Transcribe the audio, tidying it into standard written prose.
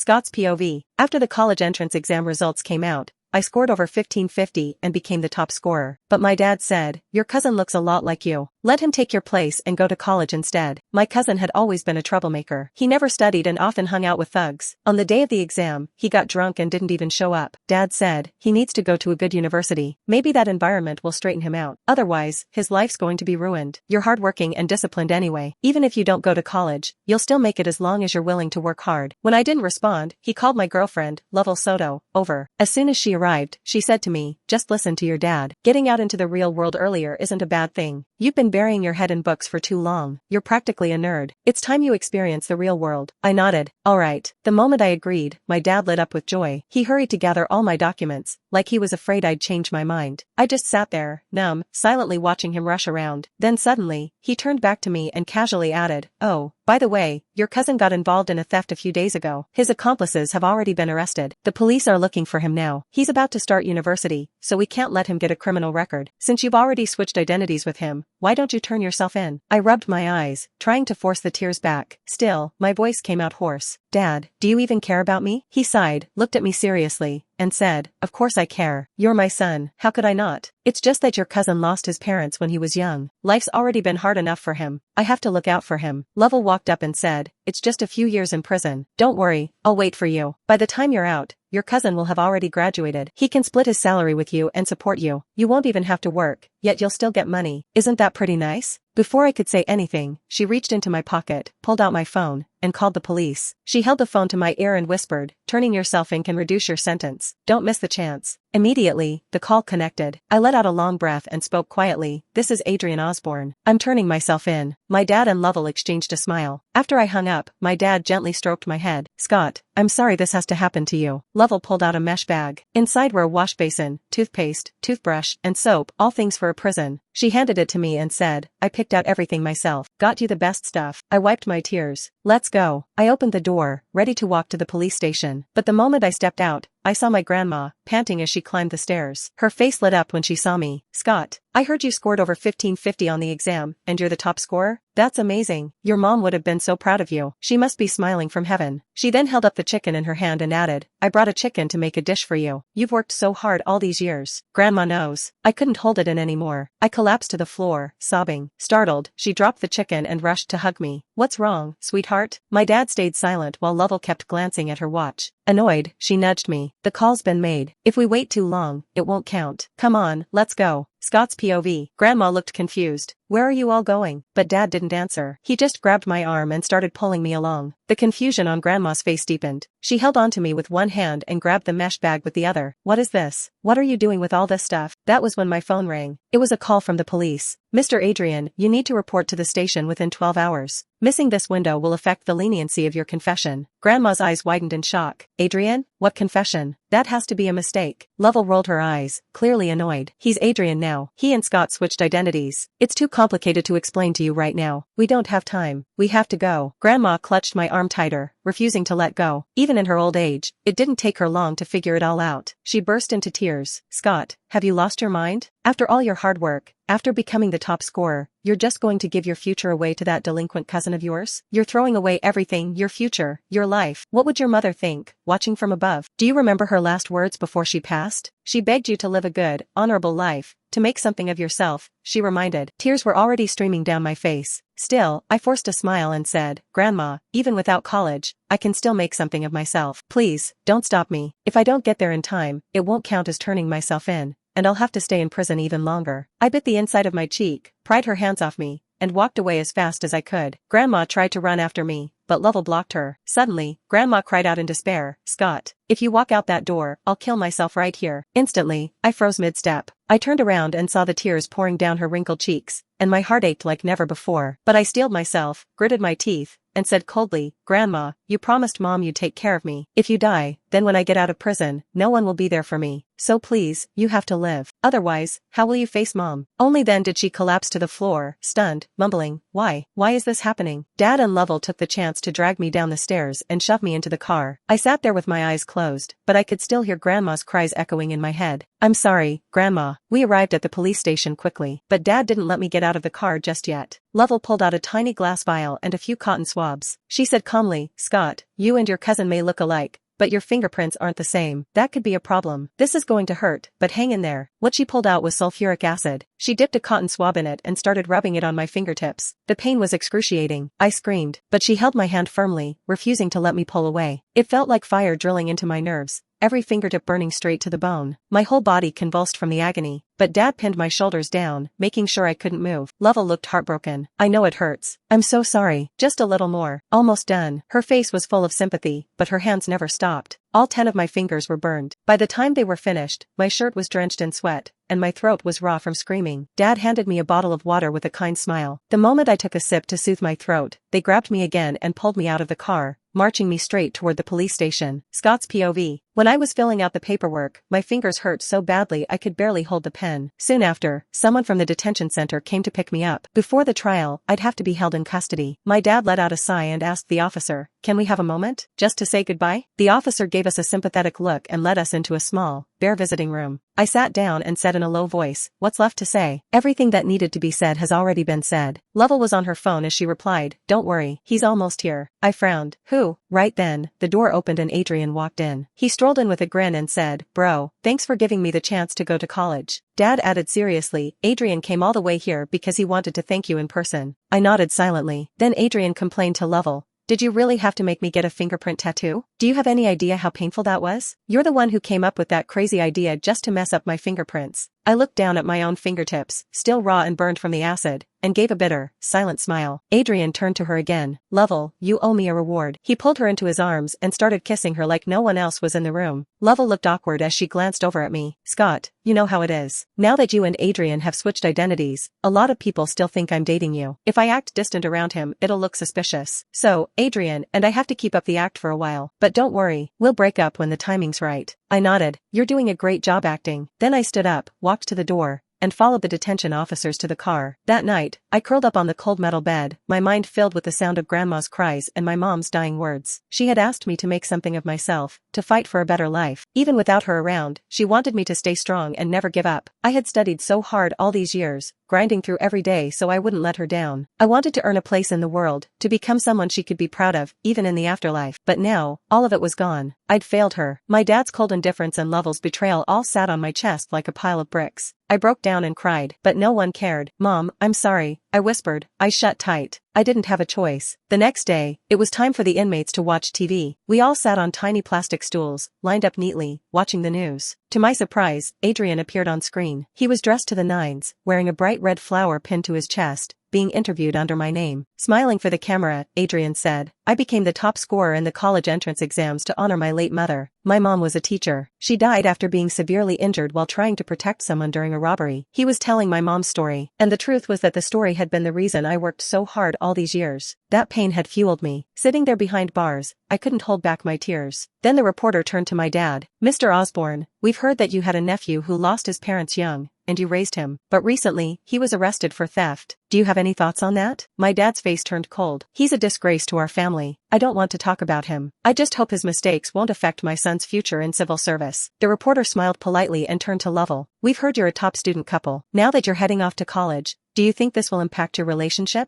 Scott's POV. After the college entrance exam results came out, I scored over 1550 and became the top scorer. But my dad said, "Your cousin looks a lot like you. Let him take your place and go to college instead." My cousin had always been a troublemaker. He never studied and often hung out with thugs. On the day of the exam, he got drunk and didn't even show up. Dad said, he needs to go to a good university. Maybe that environment will straighten him out. Otherwise, his life's going to be ruined. You're hardworking and disciplined anyway. Even if you don't go to college, you'll still make it as long as you're willing to work hard. When I didn't respond, he called my girlfriend, NovelShort, over. As soon as she arrived, she said to me, "Just listen to your dad. Getting out into the real world earlier isn't a bad thing. You've been burying your head in books for too long. You're practically a nerd. It's time you experience the real world." I nodded. All right. The moment I agreed, my dad lit up with joy. He hurried to gather all my documents, like he was afraid I'd change my mind. I just sat there, numb, silently watching him rush around. Then suddenly, he turned back to me and casually added, "Oh, by the way, your cousin got involved in a theft a few days ago. His accomplices have already been arrested. The police are looking for him now. He's about to start university, so we can't let him get a criminal record. Since you've already switched identities with him, why don't you turn yourself in?" I rubbed my eyes, trying to force the tears back. Still, my voice came out hoarse. "Dad, do you even care about me?" He sighed, looked at me seriously, and said, "Of course I care. You're my son. How could I not? It's just that your cousin lost his parents when he was young. Life's already been hard enough for him. I have to look out for him." Lovell walked up and said, "It's just a few years in prison. Don't worry, I'll wait for you. By the time you're out, your cousin will have already graduated. He can split his salary with you and support you. You won't even have to work, yet you'll still get money. Isn't that pretty nice?" Before I could say anything, she reached into my pocket, pulled out my phone, and called the police. She held the phone to my ear and whispered, "Turning yourself in can reduce your sentence. Don't miss the chance." Immediately, the call connected. I let out a long breath and spoke quietly, "This is Adrian Osborne. I'm turning myself in." My dad and Lovell exchanged a smile. After I hung up, my dad gently stroked my head. "Scott, I'm sorry this has to happen to you." Lovell pulled out a mesh bag. Inside were a wash basin, toothpaste, toothbrush, and soap, all things for a prison. She handed it to me and said, "I picked out everything myself. Got you the best stuff." I wiped my tears. "Let's go." I opened the door, ready to walk to the police station. But the moment I stepped out, I saw my grandma, panting as she climbed the stairs. Her face lit up when she saw me. "Scott, I heard you scored over 1550 on the exam, and you're the top scorer? That's amazing. Your mom would have been so proud of you. She must be smiling from heaven." She then held up the chicken in her hand and added, "I brought a chicken to make a dish for you. You've worked so hard all these years." Grandma knows. I couldn't hold it in anymore. I collapsed to the floor, sobbing. Startled, she dropped the chicken and rushed to hug me. "What's wrong, sweetheart?" My dad stayed silent while Lovell kept glancing at her watch. Annoyed, she nudged me. "The call's been made. If we wait too long, it won't count. Come on, let's go." Scott's POV. Grandma looked confused. "Where are you all going?" But Dad didn't answer. He just grabbed my arm and started pulling me along. The confusion on Grandma's face deepened. She held onto me with one hand and grabbed the mesh bag with the other. "What is this? What are you doing with all this stuff?" That was when my phone rang. It was a call from the police. "Mr. Adrian, you need to report to the station within 12 hours. Missing this window will affect the leniency of your confession." Grandma's eyes widened in shock. "Adrian? What confession? That has to be a mistake." Lovell rolled her eyes, clearly annoyed. "He's Adrian now. He and Scott switched identities. It's too complicated to explain to you right now. We don't have time. We have to go." Grandma clutched my arm tighter, refusing to let go. Even in her old age, it didn't take her long to figure it all out. She burst into tears. "Scott, have you lost your mind? After all your hard work, after becoming the top scorer, you're just going to give your future away to that delinquent cousin of yours? You're throwing away everything, your future, your life. What would your mother think, watching from above? Do you remember her last words before she passed? She begged you to live a good, honorable life, to make something of yourself," she reminded. Tears were already streaming down my face. Still, I forced a smile and said, "Grandma, even without college, I can still make something of myself. Please, don't stop me. If I don't get there in time, it won't count as turning myself in, and I'll have to stay in prison even longer." I bit the inside of my cheek, pried her hands off me, and walked away as fast as I could. Grandma tried to run after me, but Lovell blocked her. Suddenly, Grandma cried out in despair, "Scott, if you walk out that door, I'll kill myself right here." Instantly, I froze mid-step. I turned around and saw the tears pouring down her wrinkled cheeks, and my heart ached like never before. But I steeled myself, gritted my teeth, and said coldly, "Grandma, you promised Mom you'd take care of me. If you die, then when I get out of prison, no one will be there for me. So please, you have to live. Otherwise, how will you face Mom?" Only then did she collapse to the floor, stunned, mumbling, Why is this happening?" Dad and Lovell took the chance chance to drag me down the stairs and shove me into the car. I sat there with my eyes closed, but I could still hear Grandma's cries echoing in my head. I'm sorry, Grandma. We arrived at the police station quickly, but Dad didn't let me get out of the car just yet. Lovell pulled out a tiny glass vial and a few cotton swabs. She said calmly, Scott, you and your cousin may look alike, but your fingerprints aren't the same. That could be a problem. This is going to hurt, but hang in there. What she pulled out was sulfuric acid. She dipped a cotton swab in it and started rubbing it on my fingertips. The pain was excruciating. I screamed, but she held my hand firmly, refusing to let me pull away. It felt like fire drilling into my nerves, every fingertip burning straight to the bone. My whole body convulsed from the agony, but Dad pinned my shoulders down, making sure I couldn't move. Lovell looked heartbroken. I know it hurts. I'm so sorry. Just a little more. Almost done. Her face was full of sympathy, but her hands never stopped. All 10 of my fingers were burned. By the time they were finished, my shirt was drenched in sweat, and my throat was raw from screaming. Dad handed me a bottle of water with a kind smile. The moment I took a sip to soothe my throat, they grabbed me again and pulled me out of the car, marching me straight toward the police station. Scott's POV. When I was filling out the paperwork, my fingers hurt so badly I could barely hold the pen. Soon after, someone from the detention center came to pick me up. Before the trial, I'd have to be held in custody. My dad let out a sigh and asked the officer, "Can we have a moment? Just to say goodbye?" The officer gave us a sympathetic look and led us into a small, bare visiting room. I sat down and said in a low voice, "What's left to say?" "Everything that needed to be said has already been said." Lovell was on her phone as she replied, "Don't worry, he's almost here." I frowned. "Who?" Right then, the door opened and Adrian walked in. He strolled in with a grin and said, "Bro, thanks for giving me the chance to go to college." Dad added seriously, "Adrian came all the way here because he wanted to thank you in person." I nodded silently. Then Adrian complained to Lovell, "Did you really have to make me get a fingerprint tattoo? Do you have any idea how painful that was? You're the one who came up with that crazy idea just to mess up my fingerprints." I looked down at my own fingertips, still raw and burned from the acid, and gave a bitter, silent smile. Adrian turned to her again. "Lovell, you owe me a reward." He pulled her into his arms and started kissing her like no one else was in the room. Lovell looked awkward as she glanced over at me. "Scott, you know how it is. Now that you and Adrian have switched identities, a lot of people still think I'm dating you. If I act distant around him, it'll look suspicious. So, Adrian and I have to keep up the act for a while. But don't worry, we'll break up when the timing's right." I nodded. "You're doing a great job acting." Then I stood up, walked to the door, and followed the detention officers to the car. That night, I curled up on the cold metal bed, my mind filled with the sound of Grandma's cries and my mom's dying words. She had asked me to make something of myself, to fight for a better life. Even without her around, she wanted me to stay strong and never give up. I had studied so hard all these years, grinding through every day so I wouldn't let her down. I wanted to earn a place in the world, to become someone she could be proud of, even in the afterlife. But now, all of it was gone. I'd failed her. My dad's cold indifference and Lovell's betrayal all sat on my chest like a pile of bricks. I broke down and cried, but no one cared. "Mom, I'm sorry," I whispered, eyes shut tight. I didn't have a choice. The next day, it was time for the inmates to watch TV. We all sat on tiny plastic stools, lined up neatly, watching the news. To my surprise, Adrian appeared on screen. He was dressed to the nines, wearing a bright red flower pinned to his chest, being interviewed under my name. Smiling for the camera, Adrian said, "I became the top scorer in the college entrance exams to honor my late mother. My mom was a teacher. She died after being severely injured while trying to protect someone during a robbery." He was telling my mom's story, and the truth was that the story had been the reason I worked so hard all these years. That pain had fueled me. Sitting there behind bars, I couldn't hold back my tears. Then the reporter turned to my dad. "Mr. Osborne, we've heard that you had a nephew who lost his parents young, and you raised him. But recently, he was arrested for theft. Do you have any thoughts on that?" My dad's face turned cold. "He's a disgrace to our family. I don't want to talk about him. I just hope his mistakes won't affect my son's future in civil service." The reporter smiled politely and turned to Lovell. "We've heard you're a top student couple. Now that you're heading off to college, do you think this will impact your relationship?"